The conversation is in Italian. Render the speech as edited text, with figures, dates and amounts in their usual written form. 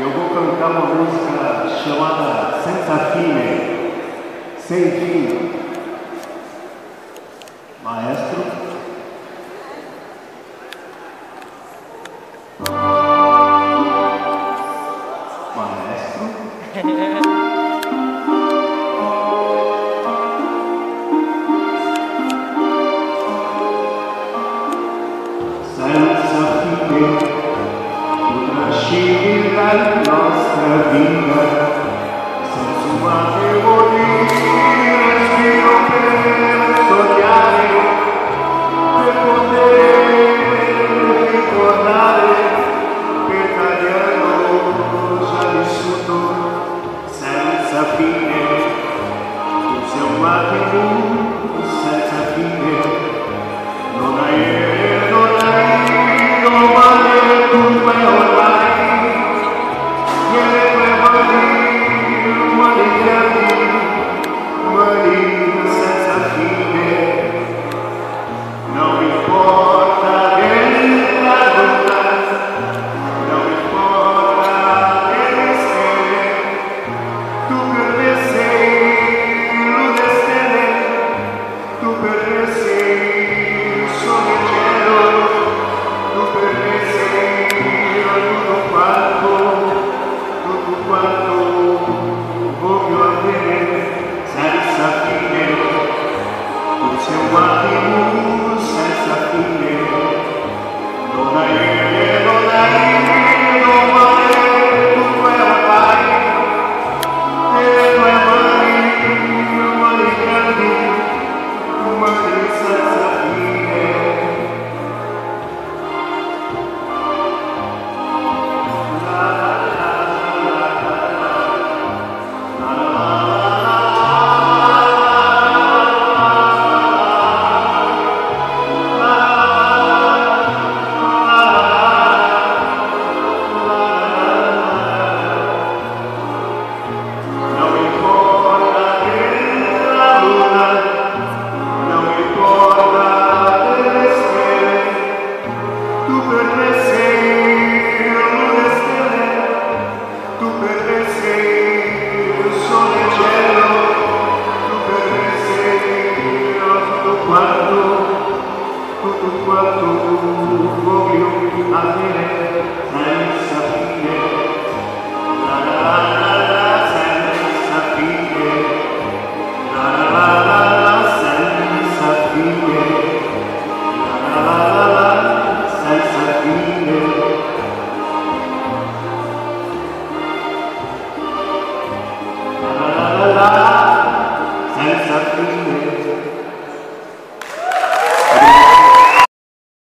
Eu vou cantar uma música chamada Senza Fine, Sem Fim. Maestro. Maestro. Senza fine tu trascini la nostra vita, senza umane respiro per sognare, per poter ricordare che t'abbiamo già vissuto senza fine. Tu sei un matrimonio